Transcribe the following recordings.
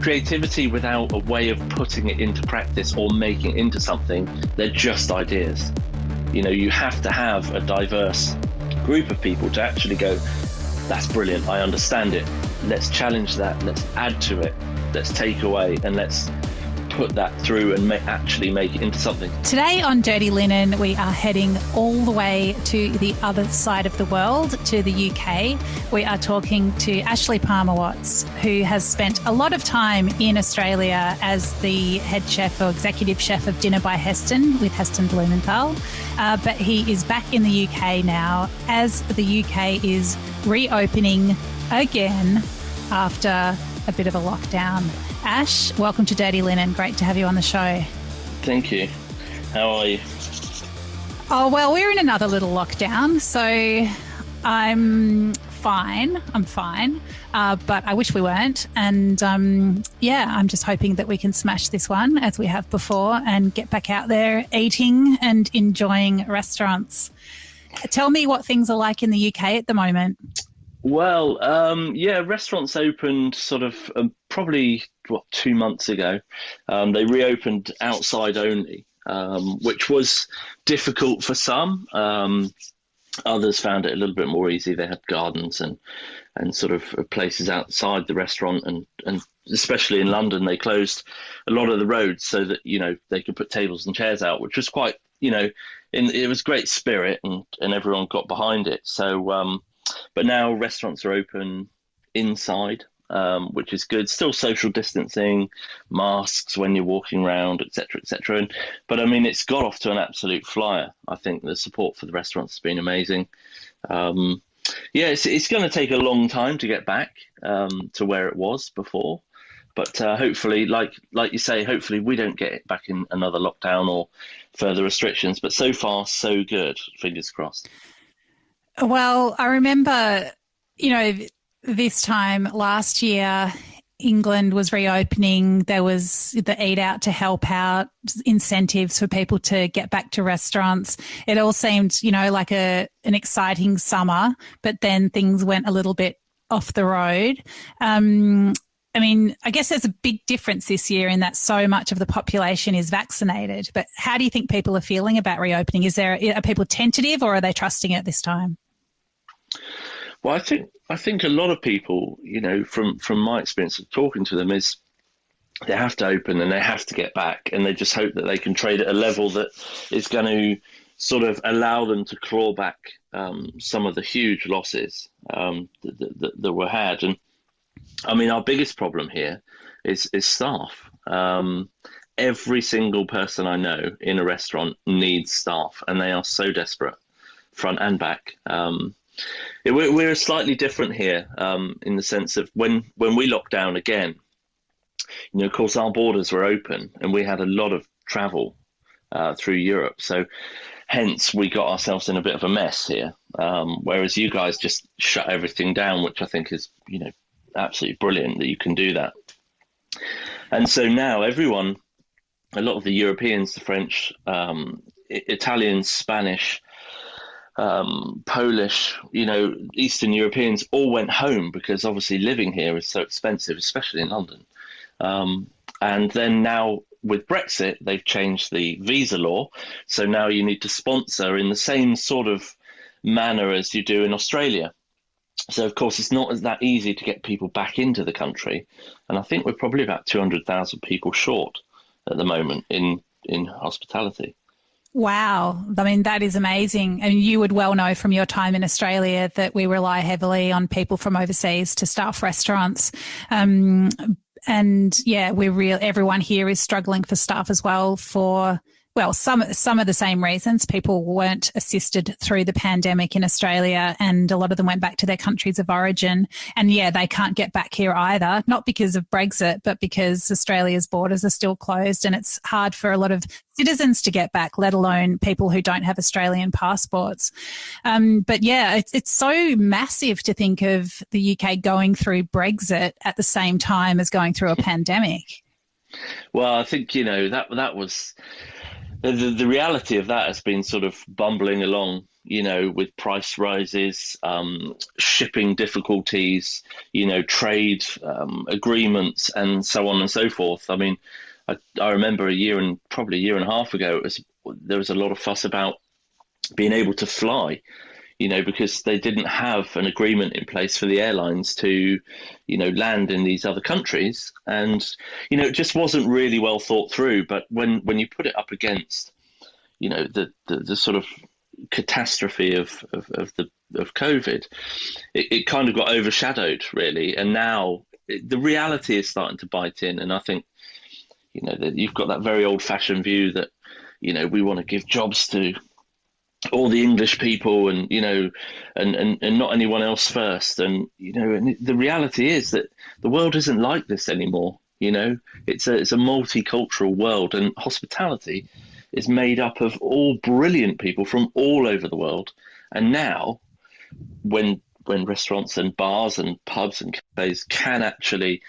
creativity without a way of putting it into practice or making it into something, they're just ideas. You know, you have to have a diverse group of people to actually go, that's brilliant, I understand it. Let's challenge that, let's add to it, let's take away, and let's put that through and actually make it into something. Today on Dirty Linen, we are heading all the way to the other side of the world, to the UK. We are talking to Ashley Palmer-Watts, who has spent a lot of time in Australia as the head chef or executive chef of Dinner by Heston with Heston Blumenthal. But he is back in the UK now as the UK is reopening again after a bit of a lockdown. Ash, welcome to Dirty Linen. Great to have you on the show. Thank you. How are you? Oh, well, we're in another little lockdown, so I'm fine. But I wish we weren't. And I'm just hoping that we can smash this one as we have before and get back out there eating and enjoying restaurants. Tell me what things are like in the UK at the moment. Well, restaurants opened sort of probably 2 months ago. They reopened outside only, which was difficult for some. Others found it a little bit more easy. They had gardens and sort of places outside the restaurant, and especially in London, they closed a lot of the roads so that, you know, they could put tables and chairs out, which was quite, you know, it was great spirit and everyone got behind it. So, but now restaurants are open inside, which is good. Still social distancing, masks when you're walking around, et cetera. But I mean, it's got off to an absolute flyer. I think the support for the restaurants has been amazing. It's going to take a long time to get back to where it was before. But hopefully, like you say, hopefully we don't get back in another lockdown or further restrictions. But so far, so good. Fingers crossed. Well, I remember, you know, this time last year, England was reopening. There was the Eat Out to help out, incentives for people to get back to restaurants. It all seemed, you know, like an exciting summer, but then things went a little bit off the road. I mean, I guess there's a big difference this year in that so much of the population is vaccinated. But how do you think people are feeling about reopening? Are people tentative or are they trusting it this time? Well, I think a lot of people, you know, from my experience of talking to them, is they have to open and they have to get back, and they just hope that they can trade at a level that is going to sort of allow them to claw back some of the huge losses that were had. And I mean, our biggest problem here is staff. Every single person I know in a restaurant needs staff, and they are so desperate, front and back. We're slightly different here in the sense of when we locked down again, you know, of course, our borders were open and we had a lot of travel through Europe. So hence we got ourselves in a bit of a mess here, whereas you guys just shut everything down, which I think is, you know, absolutely brilliant that you can do that. And so now everyone, a lot of the Europeans, the French, Italians, Spanish, Polish, you know, Eastern Europeans all went home because obviously living here is so expensive, especially in London. And then now with Brexit, they've changed the visa law. So now you need to sponsor in the same sort of manner as you do in Australia. So, of course, it's not that easy to get people back into the country. And I think we're probably about 200,000 people short at the moment in hospitality. Wow. I mean, that is amazing. And you would well know from your time in Australia that we rely heavily on people from overseas to staff restaurants. And yeah, everyone here is struggling for staff as well for, well, some of the same reasons. People weren't assisted through the pandemic in Australia, and a lot of them went back to their countries of origin. And yeah, they can't get back here either, not because of Brexit, but because Australia's borders are still closed, and it's hard for a lot of citizens to get back, let alone people who don't have Australian passports. But yeah, it's so massive to think of the UK going through Brexit at the same time as going through a pandemic. Well, I think, you know, that was... The reality of that has been sort of bumbling along with price rises, shipping difficulties, trade agreements, and so on and so forth. I mean, I remember probably a year and a half ago, there was a lot of fuss about being able to fly, because they didn't have an agreement in place for the airlines to, land in these other countries. And, it just wasn't really well thought through. But when you put it up against, the sort of catastrophe of COVID, it kind of got overshadowed, really. And now the reality is starting to bite in. And I think, that you've got that very old fashioned view that, we want to give jobs to all the English people and, and not anyone else first. And, and the reality is that the world isn't like this anymore. It's a multicultural world, and hospitality is made up of all brilliant people from all over the world. And now when restaurants and bars and pubs and cafes can actually,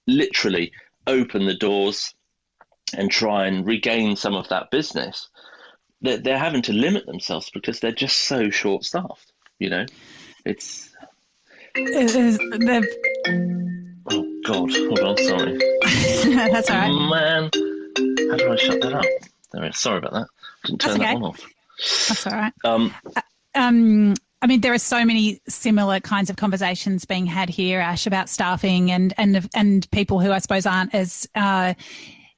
literally open the doors and try and regain some of that business, they're having to limit themselves because they're just so short-staffed. It's oh God, hold on, sorry. That's all right, man. How do I shut that up? There it is. Sorry about that. Didn't turn that one off. That's all right. I mean, there are so many similar kinds of conversations being had here, Ash, about staffing, and people who I suppose aren't as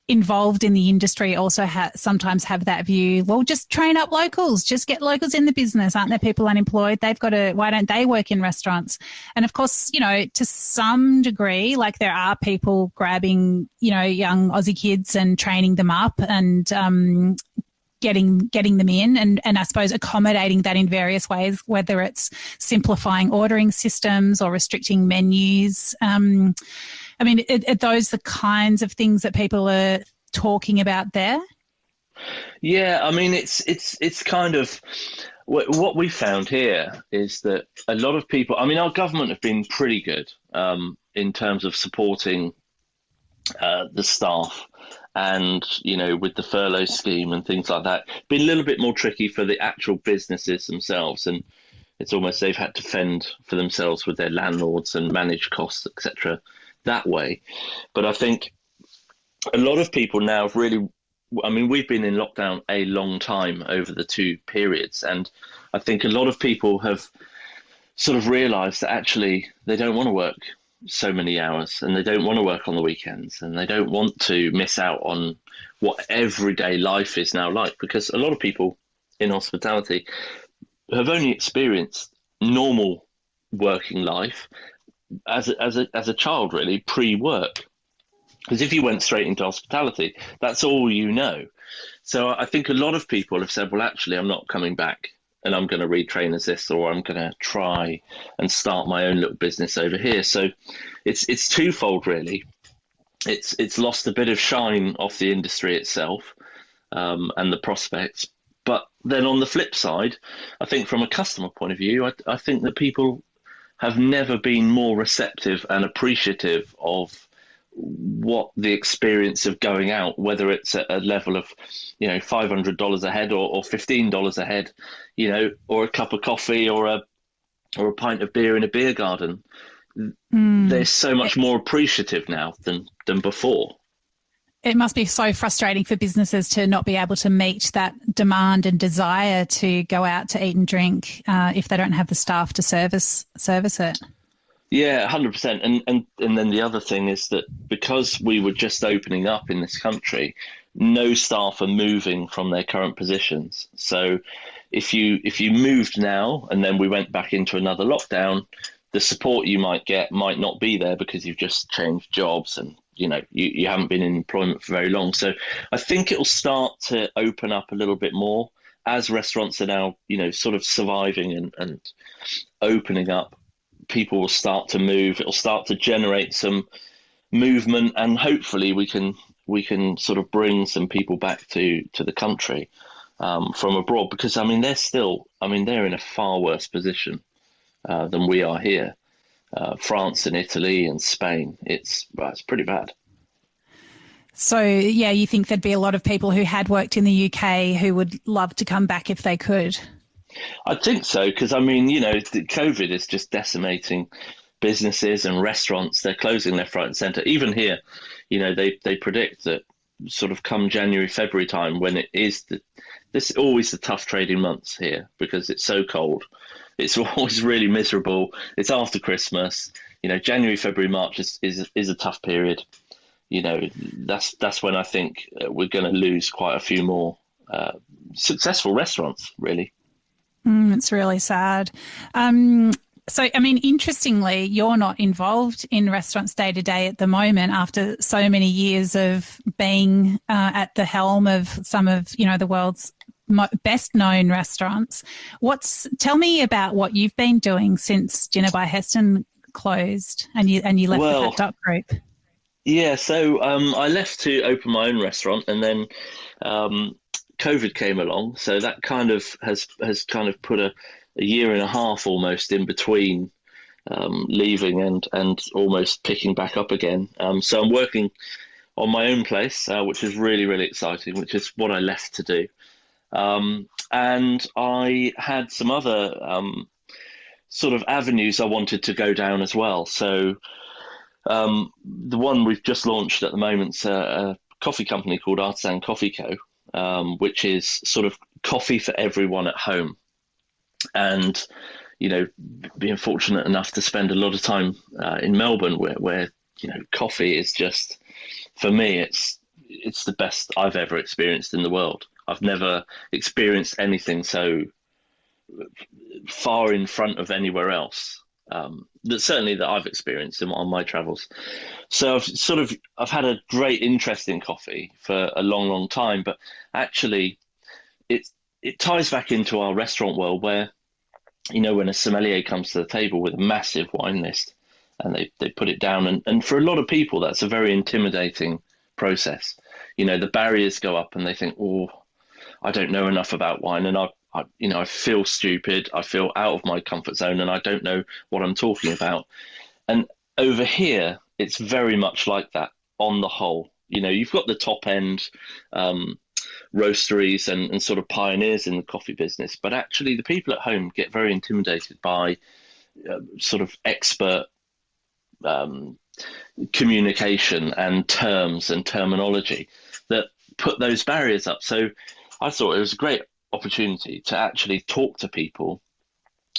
involved in the industry also sometimes have that view. Well, just train up locals, just get locals in the business. Aren't there people unemployed? Why don't they work in restaurants? And of course, to some degree, like there are people grabbing, young Aussie kids and training them up and getting them in and I suppose accommodating that in various ways, whether it's simplifying ordering systems or restricting menus. I mean, are those the kinds of things that people are talking about there? Yeah, I mean, it's kind of what we found here is that a lot of people, I mean, our government have been pretty good in terms of supporting the staff. And, with the furlough scheme and things like that, been a little bit more tricky for the actual businesses themselves. And it's almost they've had to fend for themselves with their landlords and manage costs, etc. that way. But I think a lot of people now have really, I mean, we've been in lockdown a long time over the two periods. And I think a lot of people have sort of realised that actually they don't want to work so many hours and they don't want to work on the weekends and they don't want to miss out on what everyday life is now like, because a lot of people in hospitality have only experienced normal working life as a child, really, pre-work. Because if you went straight into hospitality, that's all you know. So I think a lot of people have said, well, actually, I'm not coming back and I'm going to retrain as this, or I'm going to try and start my own little business over here. So it's twofold, really. It's lost a bit of shine off the industry itself and the prospects. But then on the flip side, I think from a customer point of view, I think that people have never been more receptive and appreciative of what the experience of going out, whether it's at a level of, $500 a head or $15 a head, or a cup of coffee or a pint of beer in a beer garden. They're so much more appreciative now than before. It must be so frustrating for businesses to not be able to meet that demand and desire to go out to eat and drink if they don't have the staff to service it. Yeah, 100%. And then the other thing is that because we were just opening up in this country, no staff are moving from their current positions. So if you moved now and then we went back into another lockdown, the support you might get might not be there because you've just changed jobs and you haven't been in employment for very long. So I think it'll start to open up a little bit more as restaurants are now sort of surviving and opening up. People will start to move. It'll start to generate some movement, and hopefully we can sort of bring some people back to the country from abroad, because they're in a far worse position than we are here. France and Italy and Spain, it's pretty bad. So yeah, you think there'd be a lot of people who had worked in the UK who would love to come back if they could? I think so, because I mean, COVID is just decimating businesses and restaurants. They're closing left, right, and centre. Even here, they predict that sort of come January, February time, when it is this always the tough trading months here because it's so cold. It's always really miserable. It's after Christmas. January, February, March is a tough period. That's when I think we're going to lose quite a few more successful restaurants, really. It's really sad. So, I mean, interestingly, you're not involved in restaurants day to day at the moment after so many years of being at the helm of some of, the world's best known restaurants. Tell me about what you've been doing since Dinner by Heston closed and you left the Fat Duck Group. Yeah, so I left to open my own restaurant, and then COVID came along, so that kind of has kind of put a year and a half almost in between leaving and almost picking back up again. So I'm working on my own place, which is really, really exciting, which is what I left to do. And I had some other sort of avenues I wanted to go down as well. So the one we've just launched at the moment is a coffee company called Artisan Coffee Co., which is sort of coffee for everyone at home. And, being fortunate enough to spend a lot of time in Melbourne where coffee is just, for me, it's the best I've ever experienced in the world. I've never experienced anything so far in front of anywhere else. That I've experienced on my travels. So I've had a great interest in coffee for a long, long time, but actually it ties back into our restaurant world where, when a sommelier comes to the table with a massive wine list and they put it down, and for a lot of people that's a very intimidating process. The barriers go up and they think, oh, I don't know enough about wine, and I feel stupid. I feel out of my comfort zone, and I don't know what I'm talking about. And over here, it's very much like that on the whole. You've got the top end roasteries and sort of pioneers in the coffee business, but actually the people at home get very intimidated by sort of expert communication and terms and terminology that put those barriers up. So I thought it was a great opportunity to actually talk to people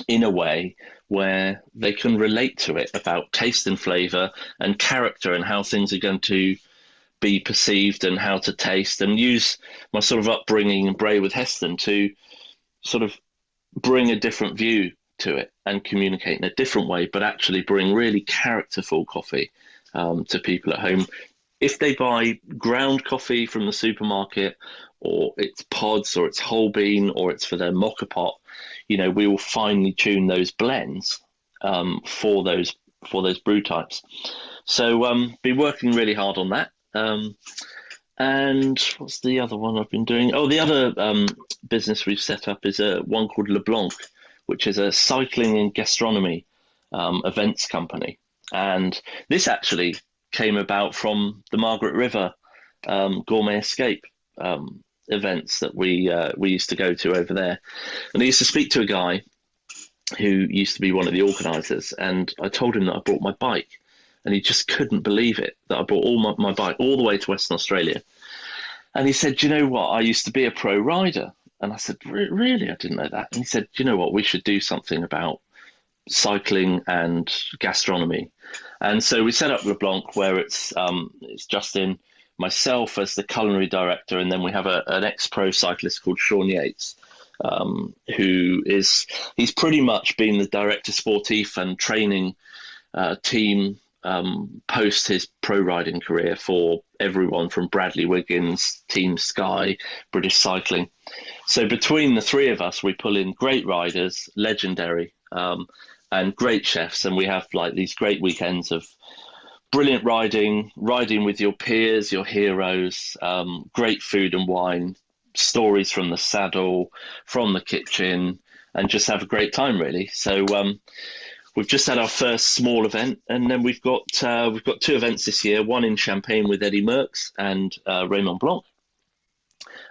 in a way where they can relate to it about taste and flavor and character and how things are going to be perceived and how to taste, and use my sort of upbringing and Bray with Heston to sort of bring a different view to it and communicate in a different way, but actually bring really characterful coffee to people at home. If they buy ground coffee from the supermarket, or it's pods, or it's whole bean, or it's for their mocha pot, we will finely tune those blends for those brew types. So been working really hard on that. And what's the other one I've been doing? Oh, the other business we've set up is one called LeBlanc, which is a cycling and gastronomy events company. And this actually came about from the Margaret River Gourmet Escape events that we used to go to over there. And I used to speak to a guy who used to be one of the organisers, and I told him that I brought my bike, and he just couldn't believe it, that I brought my bike all the way to Western Australia. And he said, "Do you know what? I used to be a pro rider." And I said, "Really? I didn't know that." And he said, "Do you know what? We should do something about cycling and gastronomy." And so we set up LeBlanc, where it's Justin, myself as the culinary director, and then we have an ex-pro cyclist called Sean Yates, he's pretty much been the director sportif and training team post his pro riding career for everyone from Bradley Wiggins, Team Sky, British Cycling. So between the three of us, we pull in great riders, legendary, and great chefs, and we have like these great weekends of brilliant riding with your peers, your heroes, great food and wine, stories from the saddle, from the kitchen, and just have a great time, really. So we've just had our first small event, and then we've got two events this year, one in Champagne with Eddie Merckx and Raymond Blanc,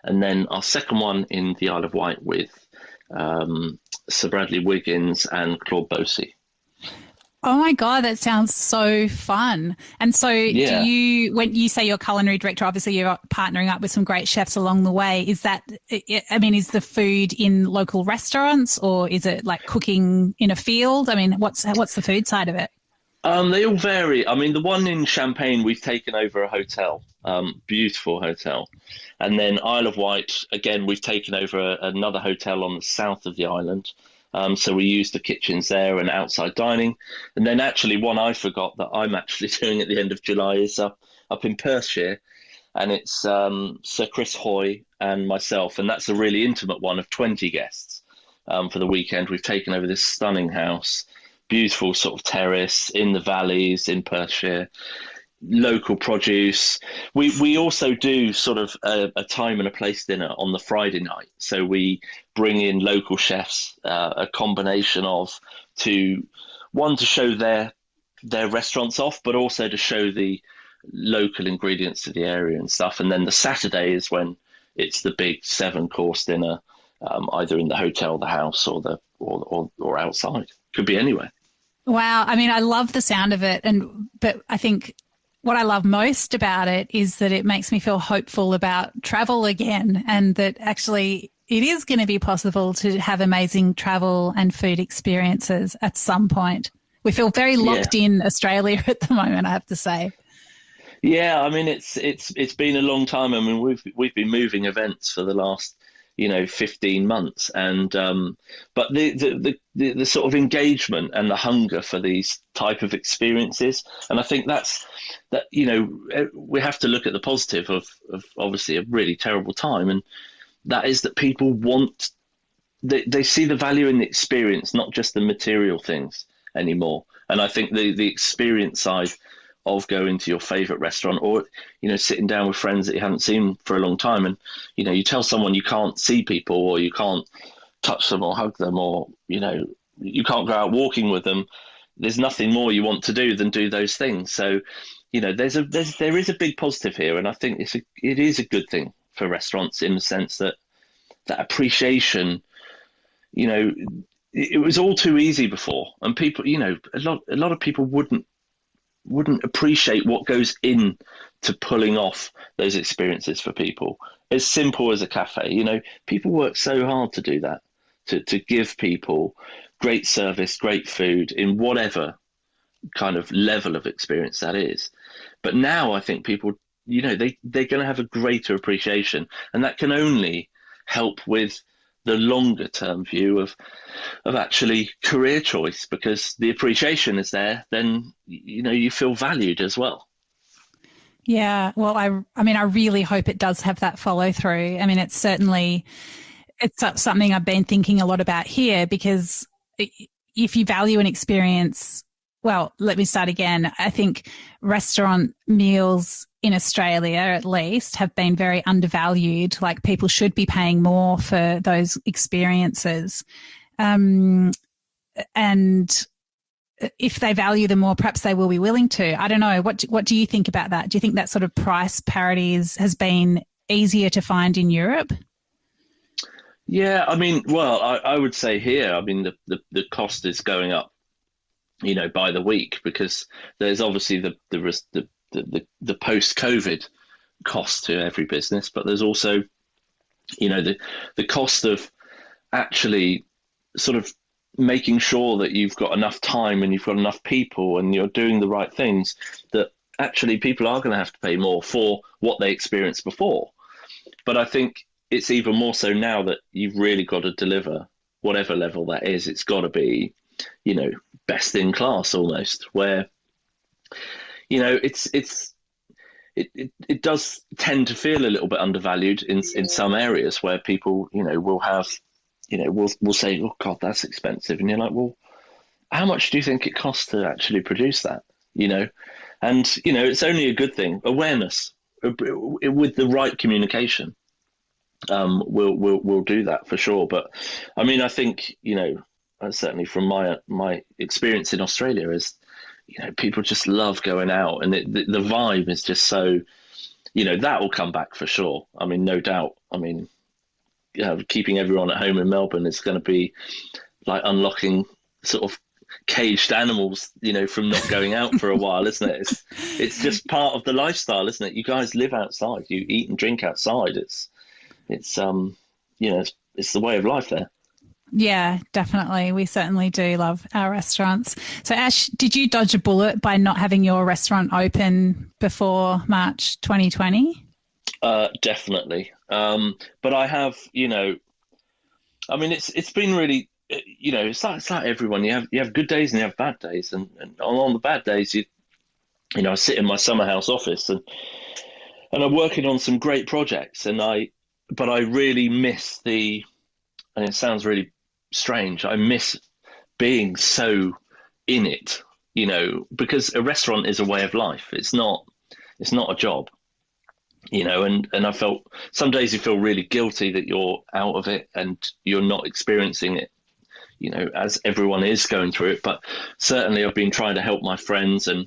and then our second one in the Isle of Wight with Sir Bradley Wiggins and Claude Bosi. Oh my God, that sounds so fun. And so do Yeah. you, when you say you're culinary director, obviously you're partnering up with some great chefs along the way. Is that, I mean, is the food in local restaurants or is it like cooking in a field? I mean, what's the food side of it? They all vary. I mean, the one in Champagne, we've taken over a hotel, beautiful hotel. And then Isle of Wight, again, we've taken over another hotel on the south of the island. So we use the kitchens there and outside dining. And then actually one I forgot that I'm actually doing at the end of July is up in Perthshire. And it's Sir Chris Hoy and myself. And that's a really intimate one of 20 guests for the weekend. We've taken over this stunning house, beautiful sort of terrace in the valleys in Perthshire, local produce. We also do sort of a time and a place dinner on the Friday night. So we bring in local chefs, a combination of to one to show their restaurants off, but also to show the local ingredients to the area and stuff. And then the Saturday is when it's the big 7-course dinner, either in the hotel, the house, or or outside. Could be anywhere. Wow. I mean, I love the sound of it. But I think what I love most about it is that it makes me feel hopeful about travel again, and that actually it is going to be possible to have amazing travel and food experiences at some point. We feel very locked in Australia at the moment, I have to say. Yeah, I mean it's been a long time. I mean we've been moving events for the last 15 months, and but the sort of engagement and the hunger for these type of experiences, and I think that we have to look at the positive of obviously a really terrible time, and that is that people want they see the value in the experience, not just the material things anymore. And I think the experience side of going to your favorite restaurant, or sitting down with friends that you haven't seen for a long time, and you tell someone you can't see people, or you can't touch them or hug them, or you can't go out walking with them. There's nothing more you want to do than do those things. So there is a big positive here, and I think it is a good thing for restaurants, in the sense that that appreciation, it was all too easy before, and people, a lot of people wouldn't appreciate what goes in to pulling off those experiences for people. As simple as a cafe, people work so hard to do that, to give people great service, great food in whatever kind of level of experience that is. But now I think people, they're going to have a greater appreciation, and that can only help with the longer term view of actually career choice, because the appreciation is there, then you feel valued as well. Yeah, well, I mean, I really hope it does have that follow through. I mean, it's something I've been thinking a lot about here, because if you value an experience, well, let me start again. I think restaurant meals in Australia, at least, have been very undervalued. Like, people should be paying more for those experiences. And if they value them more, perhaps they will be willing to. I don't know. What do you think about that? Do you think that sort of price parity has been easier to find in Europe? Yeah, I mean, well, I would say here, I mean, the cost is going up, by the week, because there's obviously the post-COVID cost to every business, but there's also, the cost of actually sort of making sure that you've got enough time and you've got enough people and you're doing the right things, that actually people are going to have to pay more for what they experienced before. But I think it's even more so now that you've really got to deliver whatever level that is. It's got to be, best in class almost, where, it does tend to feel a little bit undervalued in some areas, where people, will have, we'll say, oh God, that's expensive. And you're like, well, how much do you think it costs to actually produce that? And, it's only a good thing. Awareness with the right communication will do that for sure. But I mean, I think, certainly from my experience in Australia is, people just love going out, and the vibe is just so, that will come back for sure. I mean, no doubt. I mean, keeping everyone at home in Melbourne is going to be like unlocking sort of caged animals, from not going out for a while, isn't it? It's just part of the lifestyle, isn't it? You guys live outside, you eat and drink outside. It's the way of life there. Yeah, definitely. We certainly do love our restaurants. So, Ash, did you dodge a bullet by not having your restaurant open before March 2020? Definitely. But I have, it's been really, it's like everyone. You have good days and you have bad days, and on the bad days, I sit in my summer house office and I'm working on some great projects, but I really miss and it sounds really strange. I miss being so in it, because a restaurant is a way of life. It's not a job, and I felt some days you feel really guilty that you're out of it and you're not experiencing it, as everyone is going through it. But certainly I've been trying to help my friends and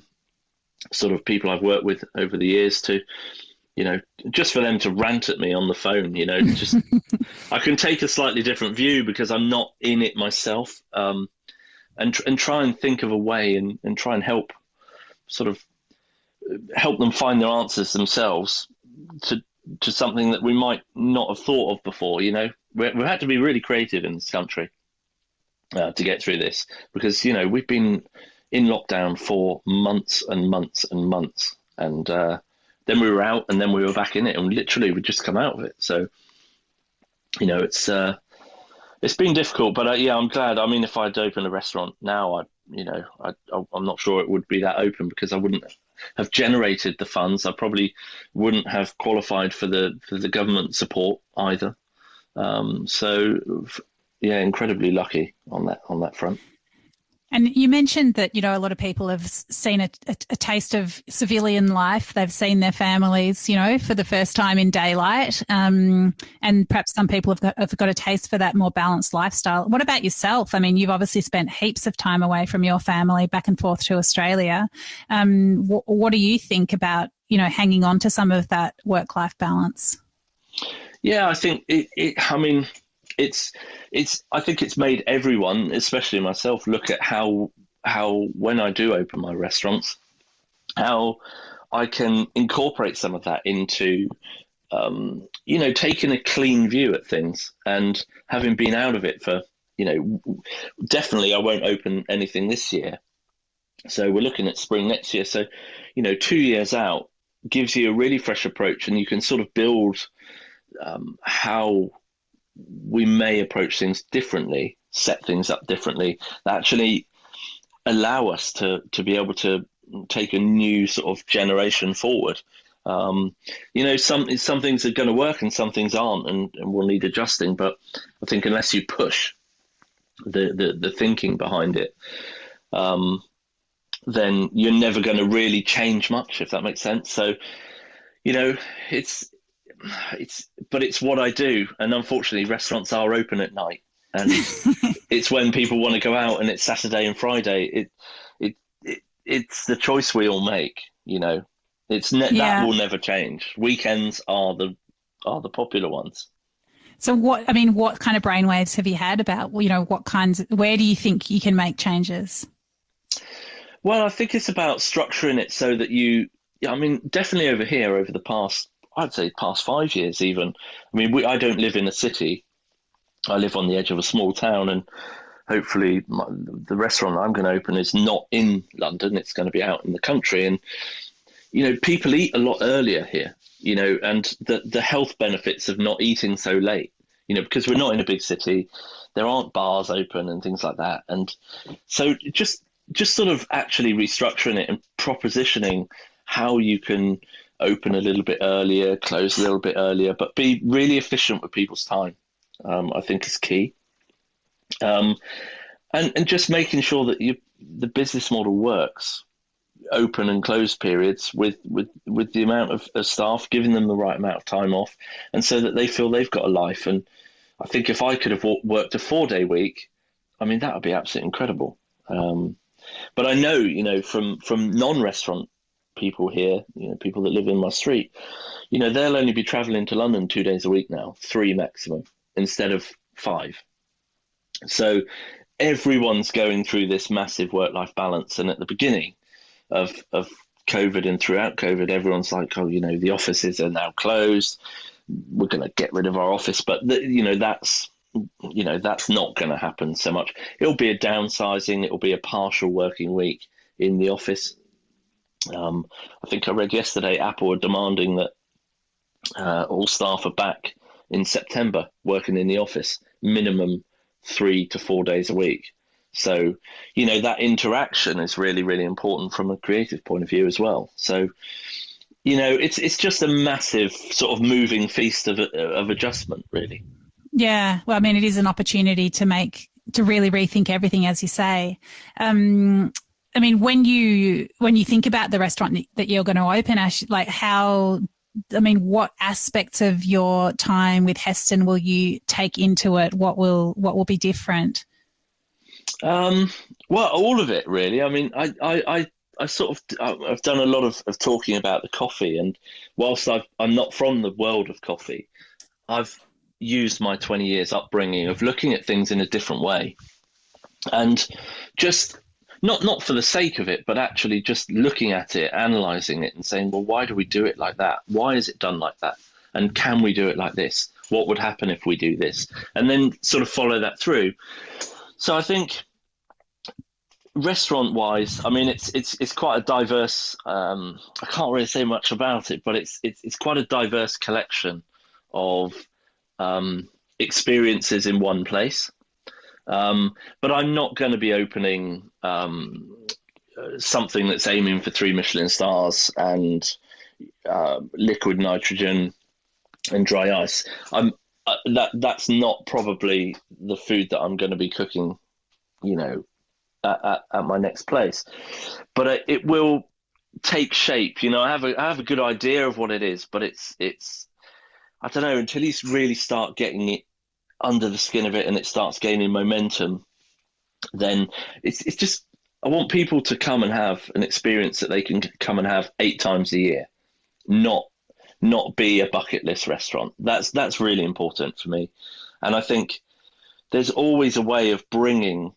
sort of people I've worked with over the years to, just for them to rant at me on the phone, just I can take a slightly different view because I'm not in it myself, and try and think of a way and try and help them find their answers themselves to something that we might not have thought of before. We've had to be really creative in this country to get through this because, we've been in lockdown for months and months and months, and then we were out and then we were back in it, and literally we just come out of it. So, it's been difficult, but yeah, I'm glad. I mean, if I'd opened a restaurant now, I'm not sure it would be that open because I wouldn't have generated the funds. I probably wouldn't have qualified for the government support either. So yeah, incredibly lucky on that front. And you mentioned that, a lot of people have seen a taste of civilian life. They've seen their families, for the first time in daylight. And perhaps some people have got a taste for that more balanced lifestyle. What about yourself? I mean, you've obviously spent heaps of time away from your family back and forth to Australia. What do you think about, hanging on to some of that work-life balance? Yeah, I think I think it's made everyone, especially myself, look at how when I do open my restaurants, how I can incorporate some of that into, taking a clean view at things and having been out of it for, definitely I won't open anything this year. So we're looking at spring next year. So, 2 years out gives you a really fresh approach, and you can sort of build how we may approach things differently, set things up differently, that actually allow us to be able to take a new sort of generation forward. Some things are going to work and some things aren't, and will need adjusting. But I think unless you push the thinking behind it, then you're never going to really change much, if that makes sense. So, it's what I do, and unfortunately restaurants are open at night, and it's when people want to go out, and it's Saturday and Friday. It's the choice we all make. That will never change. Weekends are the popular ones. So what kind of brainwaves have you had about, where do you think you can make changes? Well, I think it's about structuring it so that definitely over here over the past 5 years even. I don't live in a city. I live on the edge of a small town, and hopefully the restaurant I'm going to open is not in London. It's going to be out in the country. And, people eat a lot earlier here, and the health benefits of not eating so late, because we're not in a big city. There aren't bars open and things like that. And so just sort of actually restructuring it and propositioning how you can open a little bit earlier, close a little bit earlier, but be really efficient with people's time, I think is key. And just making sure that the business model works, open and close periods with the amount of staff, giving them the right amount of time off, and so that they feel they've got a life. And I think if I could have worked a 4-day week, that would be absolutely incredible. But I know, from non-restaurant people here, people that live in my street, they'll only be traveling to London 2 days a week now, 3 maximum. instead of 5. So everyone's going through this massive work-life balance. And at the beginning of COVID and throughout COVID, everyone's like, oh, the offices are now closed. We're going to get rid of our office. But, that's not going to happen so much. It'll be a downsizing. It'll be a partial working week in the office. I think I read yesterday Apple are demanding that all staff are back in September working in the office, minimum 3 to 4 days a week. So, that interaction is really, really important from a creative point of view as well. So, it's just a massive sort of moving feast of adjustment, really. Yeah. Well, I mean, it is an opportunity to really rethink everything, as you say. I mean, when you think about the restaurant that you're going to open, Ash, like what aspects of your time with Heston will you take into it? What will be different? Well, all of it, really. I mean, I've done a lot of talking about the coffee, and whilst I'm not from the world of coffee, I've used my 20 years upbringing of looking at things in a different way, and just not for the sake of it, but actually just looking at it, analysing it, and saying, well, why do we do it like that? Why is it done like that? And can we do it like this? What would happen if we do this? And then sort of follow that through. So I think restaurant-wise, I mean, it's quite a diverse. I can't really say much about it, but it's quite a diverse collection of experiences in one place. But I'm not going to be opening something that's aiming for 3 Michelin stars and liquid nitrogen and dry ice. That's not probably the food that I'm going to be cooking, at my next place. But it will take shape. I have a good idea of what it is, but it's I don't know, until you really start getting it under the skin of it and it starts gaining momentum, then it's just, I want people to come and have an experience that they can come and have 8 times a year, not be a bucket list restaurant. That's really important for me. And I think there's always a way of bringing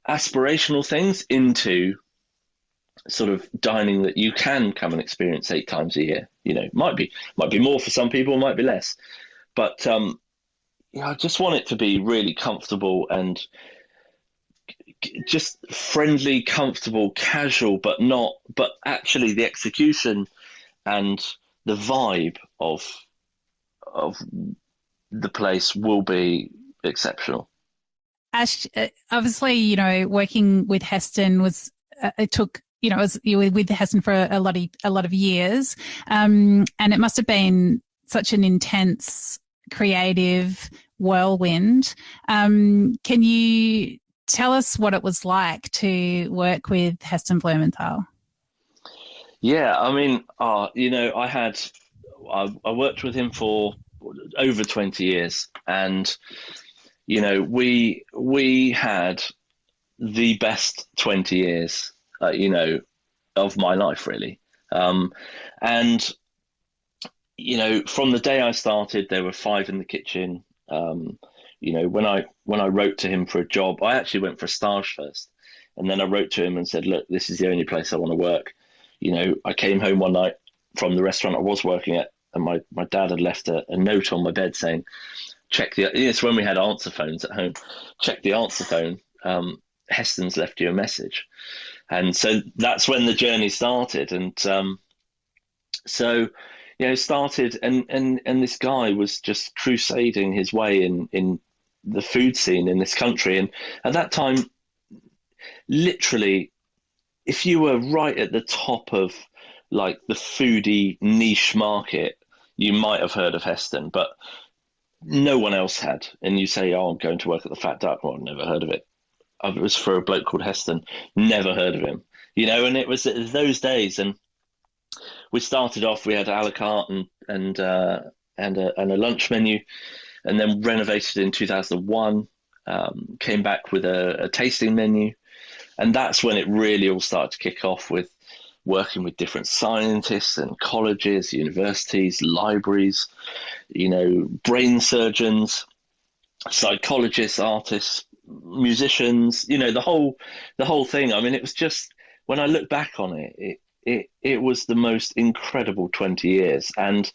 aspirational things into sort of dining that you can come and experience 8 times a year. Might be more for some people, might be less. But I just want it to be really comfortable and just friendly, comfortable, casual, but actually the execution and the vibe of the place will be exceptional. Ash, obviously, working with Heston it took, you were with Heston for a lot of years, and it must have been such an intense creative whirlwind. Can you tell us what it was like to work with Heston Blumenthal? Yeah, I mean, I worked with him for over 20 years, and we had the best 20 years, of my life, really. And from the day I started, there were 5 in the kitchen. When I wrote to him for a job, I actually went for a stage first, and then I wrote to him and said, look, this is the only place I want to work. I came home one night from the restaurant I was working at, and my dad had left a note on my bed saying, it's when we had answer phones at home, check the answer phone. Heston's left you a message. And so that's when the journey started. And started, and this guy was just crusading his way in the food scene in this country. And at that time, literally, if you were right at the top of like the foodie niche market, you might have heard of Heston, but no one else had. And you say, oh, I'm going to work at the Fat Duck. Well, I've never heard of it. It was for a bloke called Heston, never heard of him, and it was those days. And we started off, we had a la carte and a lunch menu, and then renovated in 2001, came back with a tasting menu. And that's when it really all started to kick off with working with different scientists and colleges, universities, libraries, brain surgeons, psychologists, artists, musicians, the whole thing. I mean, it was just, when I look back on it was the most incredible 20 years. And,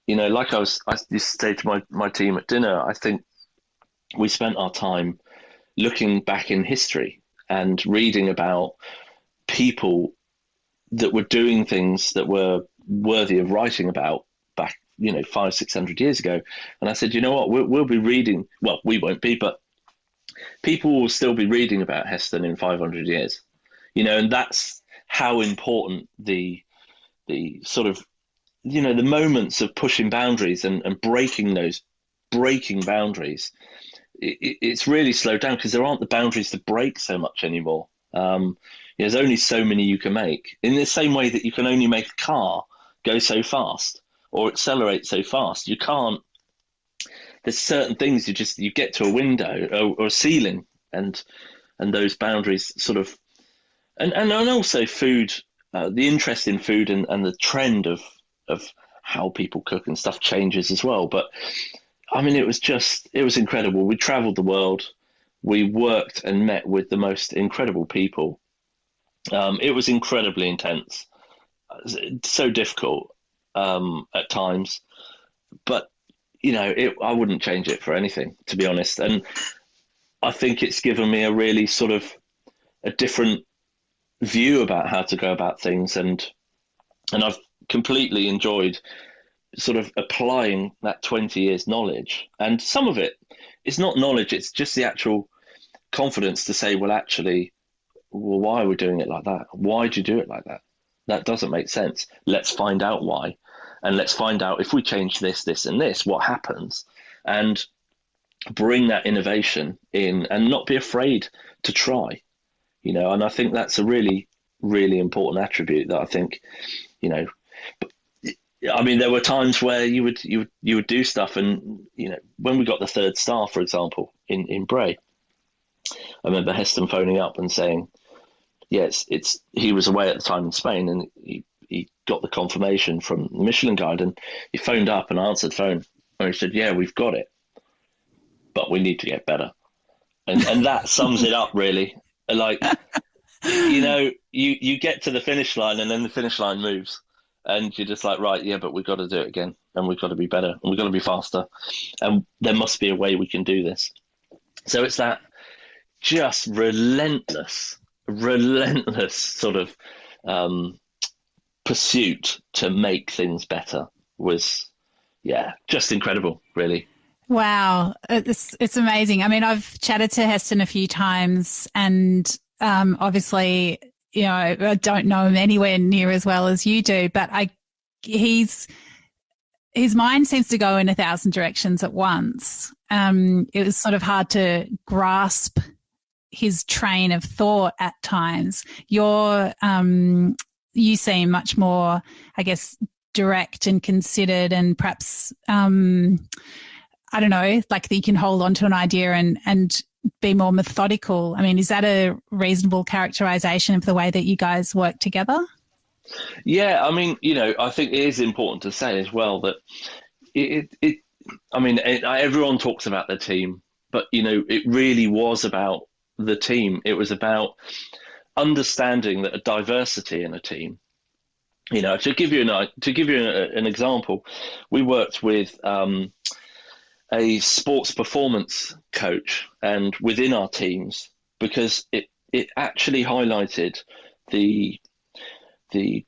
like I used to say to my team at dinner, I think we spent our time looking back in history and reading about people that were doing things that were worthy of writing about back, 500-600 years ago. And I said, you know what, we'll be reading, well, we won't be, but people will still be reading about Heston in 500 years, and that's how important the sort of, the moments of pushing boundaries and breaking boundaries. It's really slowed down because there aren't the boundaries to break so much anymore. There's only so many you can make, in the same way that you can only make a car go so fast or accelerate so fast. You can't, there's certain things you get to a window or a ceiling, and those boundaries sort of, and also food, the interest in food and the trend of how people cook and stuff changes as well. But I mean, it was incredible. We traveled the world. We worked and met with the most incredible people. It was incredibly intense, so difficult at times, but I wouldn't change it for anything, to be honest. And I think it's given me a really sort of a different view about how to go about things, and I've completely enjoyed sort of applying that 20 years knowledge. And some of it is not knowledge, it's just the actual confidence to say, well, actually, why are we doing it like that? Why do you do it like that? That doesn't make sense. Let's find out why. And let's find out, if we change this, this, and this, what happens? And bring that innovation in and not be afraid to try, and I think that's a really, really important attribute that I think, I mean, there were times where you would do stuff, and, when we got the third star, for example, in Bray, I remember Heston phoning up and saying, yes, he was away at the time in Spain, and he got the confirmation from the Michelin Guide, and he phoned up and answered the phone, and he said, yeah, we've got it, but we need to get better. And that sums it up, really. Like, you get to the finish line, and then the finish line moves, and you're just like, right, yeah, but we've got to do it again, and we've got to be better, and we've got to be faster, and there must be a way we can do this. So it's that just relentless sort of pursuit to make things better was, just incredible, really. Wow, it's amazing. I mean, I've chatted to Heston a few times, and obviously, I don't know him anywhere near as well as you do, but his mind seems to go in 1,000 directions at once. It was sort of hard to grasp his train of thought at times. You seem much more, I guess, direct and considered, and perhaps I don't know, like that you can hold on to an idea and be more methodical. I mean, is that a reasonable characterization of the way that you guys work together? Yeah, I mean, I think it is important to say as well that everyone talks about the team, but, it really was about the team. It was about understanding that a diversity in a team, to give you an example, we worked with a sports performance coach and within our teams, because it actually highlighted the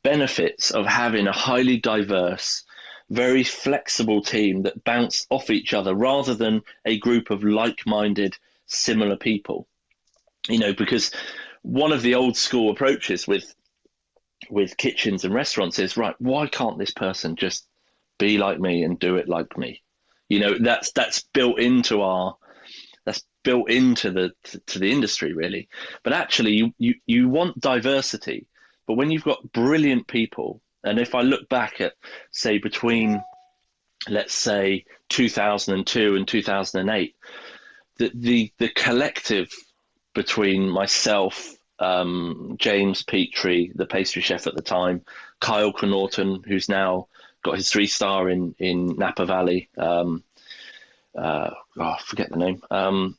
benefits of having a highly diverse, very flexible team that bounced off each other rather than a group of like-minded, similar people. Because one of the old school approaches with kitchens and restaurants is, right, why can't this person just be like me and do it like me? That's built into the industry, really. But actually, you want diversity. But when you've got brilliant people, and if I look back at, say, between, let's say, 2002 and 2008, the collective between myself James Petrie, the pastry chef at the time, Kyle Connaughton, who's now got his 3-star in Napa Valley. I forget the name.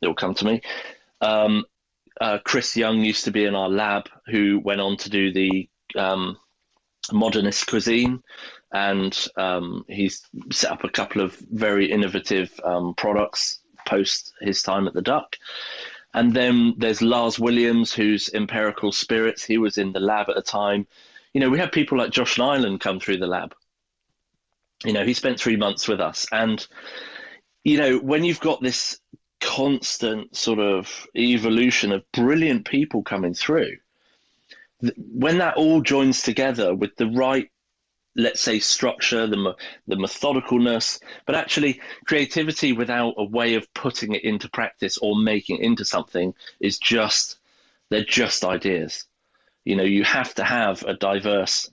It'll come to me. Chris Young used to be in our lab, who went on to do the modernist cuisine, and he's set up a couple of very innovative products post his time at the Duck. And then there's Lars Williams, who's Empirical Spirits. He was in the lab at the time. We had people like Josh Nyland come through the lab. He spent 3 months with us. And, when you've got this constant sort of evolution of brilliant people coming through, when that all joins together with the right, let's say, structure, the methodicalness, but actually creativity without a way of putting it into practice or making it into something, they're just ideas. You have to have a diverse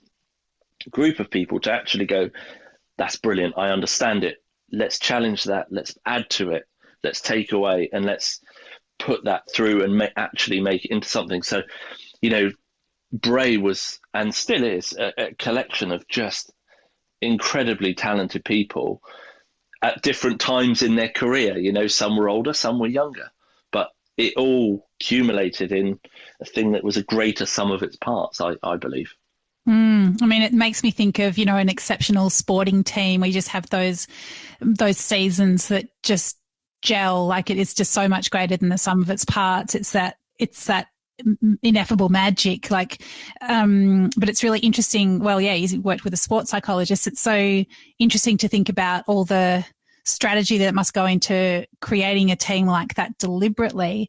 group of people to actually go, that's brilliant, I understand it, let's challenge that, let's add to it, let's take away, and let's put that through and actually make it into something. So, Bray was, and still is, a collection of just incredibly talented people at different times in their career. Some were older, some were younger, but it all accumulated in a thing that was a greater sum of its parts, I believe. It makes me think of, an exceptional sporting team. We just have those seasons that just gel. Like, it is just so much greater than the sum of its parts. It's that ineffable magic. But it's really interesting. Well, yeah, you worked with a sports psychologist. It's so interesting to think about all the strategy that must go into creating a team like that deliberately.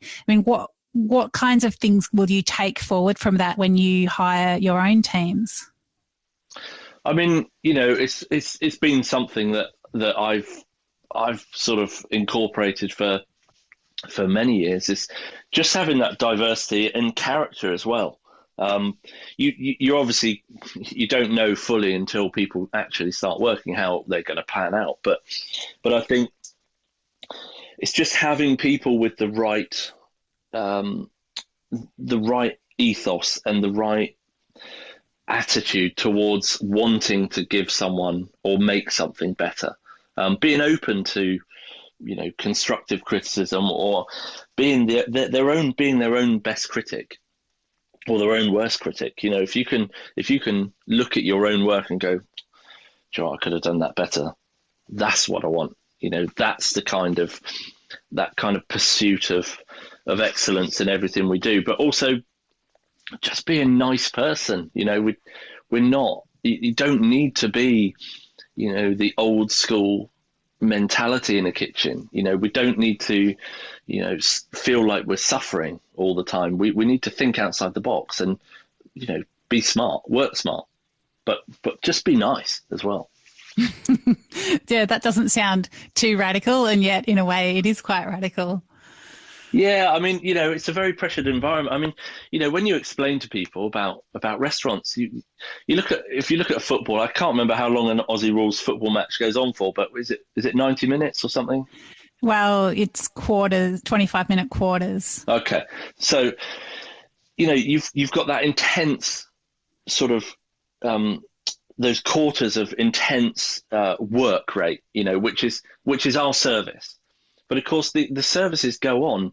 What kinds of things will you take forward from that when you hire your own teams? It's been something that I've sort of incorporated for many years, is just having that diversity and character as well. You obviously, you don't know fully until people actually start working how they're going to pan out. But I think it's just having people with the right ethos and the right attitude towards wanting to give someone or make something better. Being open to constructive criticism, or being their own best critic or their own worst critic. If you can look at your own work and go, Joe, I could have done that better. That's what I want. That's the kind of pursuit of excellence in everything we do, but also just be a nice person. We're not, you don't need to be, the old school mentality in a kitchen. We don't need to, feel like we're suffering all the time. We need to think outside the box and, be smart, work smart, but just be nice as well. Yeah, that doesn't sound too radical, and yet in a way it is quite radical. Yeah, it's a very pressured environment. When you explain to people about restaurants, you look at football. I can't remember how long an Aussie rules football match goes on for, but is it 90 minutes or something? Well, it's quarters, 25-minute quarters. Okay, so you've got that intense sort of those quarters of intense work rate, which is our service. But of course, the services go on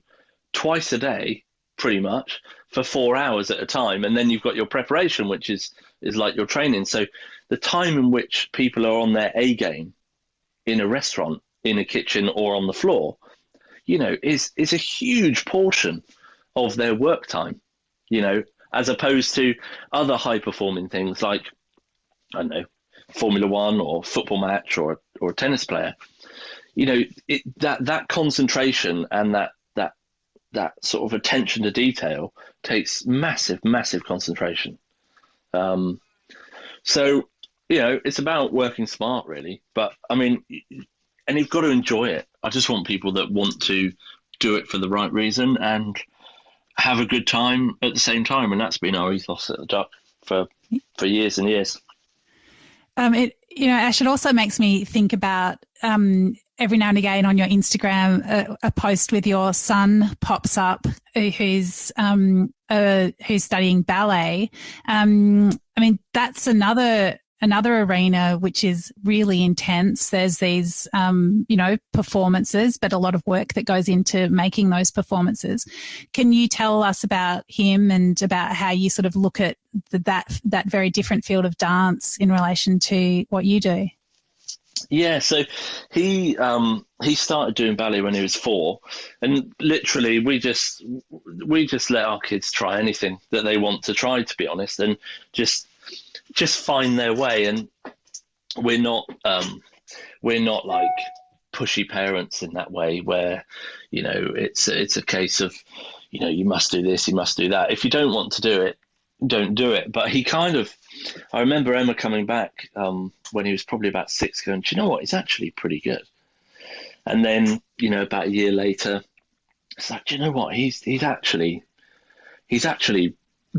twice a day, pretty much, for 4 hours at a time. And then you've got your preparation, which is like your training. So the time in which people are on their A game in a restaurant, in a kitchen, or on the floor, is a huge portion of their work time, as opposed to other high performing things like, I don't know, Formula One or football match or a tennis player. That concentration and that sort of attention to detail takes massive concentration. So it's about working smart, really. But and you've got to enjoy it. I just want people that want to do it for the right reason and have a good time at the same time. And that's been our ethos at the Duck for years and years. Ash, it also makes me think about every now and again on your Instagram, a post with your son pops up, who's who's studying ballet, I mean, that's another arena which is really intense. There's these, performances, but a lot of work that goes into making those performances. Can you tell us about him and about how you sort of look at that very different field of dance in relation to what you do? Yeah, so he started doing ballet when he was 4, and literally we just let our kids try anything that they want to try, to be honest, and just find their way. And we're not like pushy parents in that way, where it's a case of you must do this, you must do that. If you don't want to do it, don't do it. But I remember Emma coming back when he was probably about 6, going, do you know what, he's actually pretty good. And then about a year later, it's like, do you know what, he's actually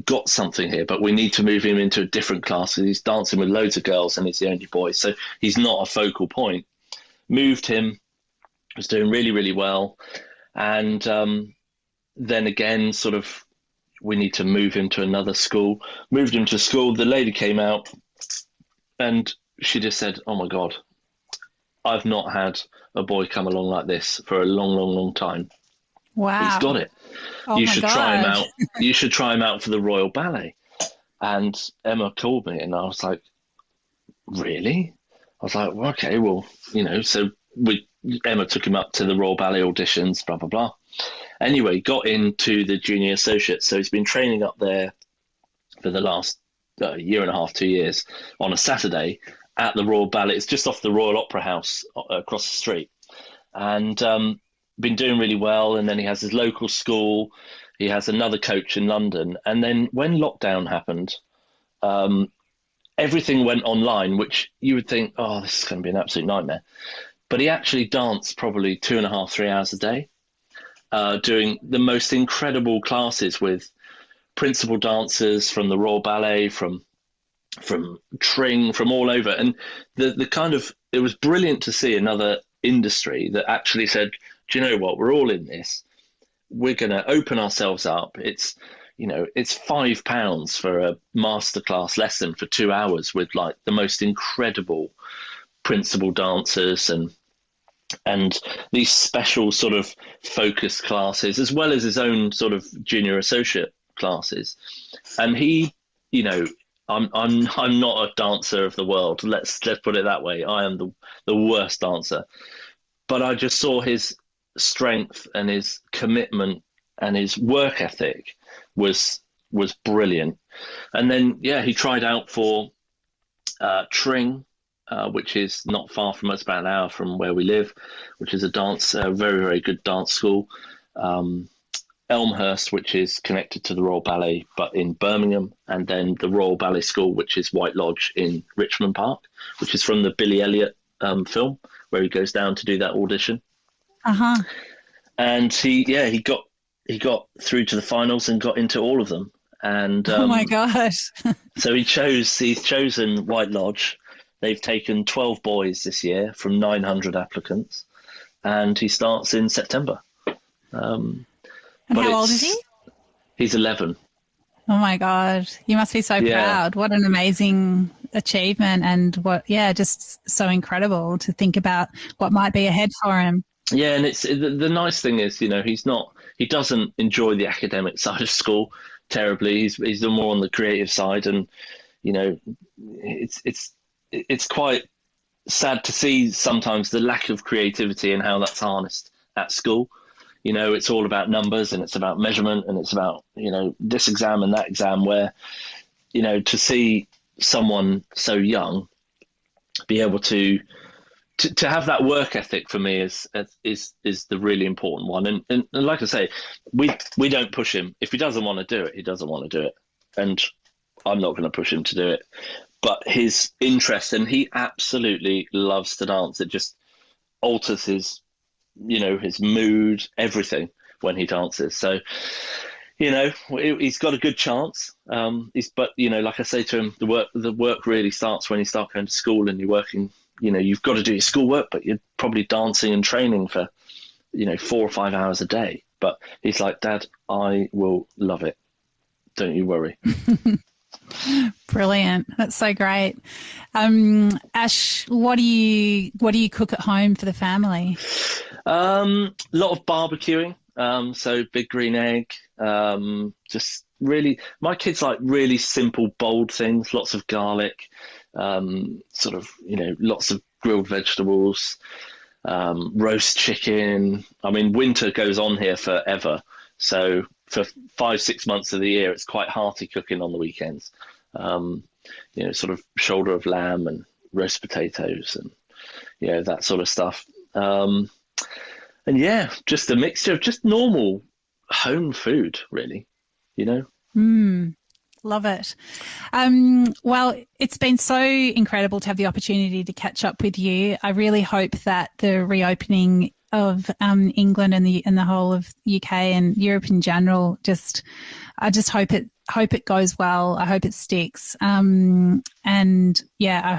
got something here, but we need to move him into a different class. He's dancing with loads of girls and he's the only boy, so he's not a focal point. Moved him, was doing really, really well. And then again, sort of, we need to move him to another school. Moved him to school. The lady came out and she just said, oh my God, I've not had a boy come along like this for a long, long, long time. Wow. He's got it. Oh, you my should God. try him out. You should try him out for the Royal Ballet. And Emma called me and I was like, really? I was like, well, okay, well, so Emma took him up to the Royal Ballet auditions, blah, blah, blah. Anyway, got into the junior associate. So he's been training up there for the last year and a half, 2 years on a Saturday at the Royal Ballet. It's just off the Royal Opera House across the street. And been doing really well. And then he has his local school. He has another coach in London. And then when lockdown happened, everything went online, which you would think, oh, this is going to be an absolute nightmare. But he actually danced probably 2.5, 3 hours a day, doing the most incredible classes with principal dancers from the Royal Ballet, from Tring, from all over. And the kind of, it was brilliant to see another industry that actually said, do you know what, we're all in this. We're going to open ourselves up. It's £5 for a masterclass lesson for 2 hours with like the most incredible principal dancers and these special sort of focus classes, as well as his own sort of junior associate classes. And he, I'm not a dancer of the world. Let's put it that way. I am the worst dancer, but I just saw his strength and his commitment and his work ethic was brilliant. And then he tried out for Tring, which is not far from us, about an hour from where we live, which is a very, very good dance school. Elmhurst, which is connected to the Royal Ballet, but in Birmingham, and then the Royal Ballet School, which is White Lodge in Richmond Park, which is from the Billy Elliot film, where he goes down to do that audition. Uh-huh. And he got through to the finals and got into all of them. And oh my gosh. so he's chosen White Lodge. They've taken 12 boys this year from 900 applicants, and he starts in September. And how old is he? He's 11. Oh my God. You must be so proud. What an amazing achievement, and just so incredible to think about what might be ahead for him. Yeah, and it's the nice thing is, he doesn't enjoy the academic side of school terribly. He's more on the creative side, and it's quite sad to see sometimes the lack of creativity and how that's harnessed at school. It's all about numbers and it's about measurement and it's about, this exam and that exam, where, to see someone so young be able to have that work ethic, for me is the really important one. And like I say, we don't push him. If he doesn't want to do it, he doesn't want to do it. And I'm not going to push him to do it. But his interest, and he absolutely loves to dance. It just alters his mood, everything when he dances. So, he's got a good chance. But like I say to him, the work really starts when you start going to school and you're working. You've got to do your schoolwork, but you're probably dancing and training for, 4 or 5 hours a day. But he's like, Dad, I will love it. Don't you worry. Brilliant. That's so great. Ash, what do you cook at home for the family? A lot of barbecuing. So big green egg. Just really, my kids like really simple, bold things. Lots of garlic. Sort of, lots of grilled vegetables. Roast chicken. I mean, winter goes on here forever. So for 5-6 months of the year, it's quite hearty cooking on the weekends. Sort of shoulder of lamb and roast potatoes and that sort of stuff. And just a mixture of just normal home food, really, Love it. Well, it's been so incredible to have the opportunity to catch up with you. I really hope that the reopening of England and the whole of UK and Europe in general, I just hope it goes well. I hope it sticks. I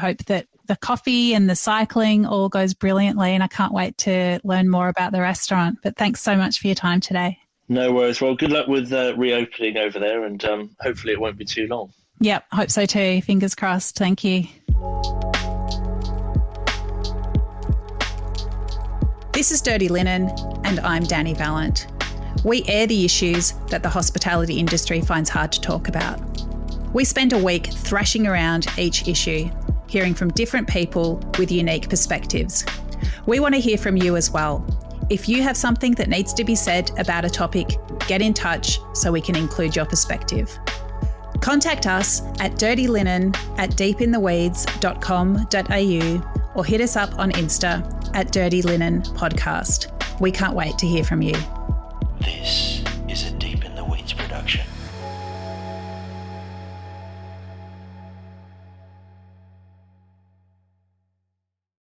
hope that the coffee and the cycling all goes brilliantly, and I can't wait to learn more about the restaurant. But thanks so much for your time today. No worries. Well, good luck with reopening over there, and hopefully it won't be too long. Yep, hope so too. Fingers crossed. Thank you. This is Dirty Linen, and I'm Dani Valent. We air the issues that the hospitality industry finds hard to talk about. We spend a week thrashing around each issue, hearing from different people with unique perspectives. We want to hear from you as well. If you have something that needs to be said about a topic, get in touch so we can include your perspective. Contact us at dirtylinenat.deepintheweeds.com.au or hit us up on Insta at Dirty Linen Podcast. We can't wait to hear from you. This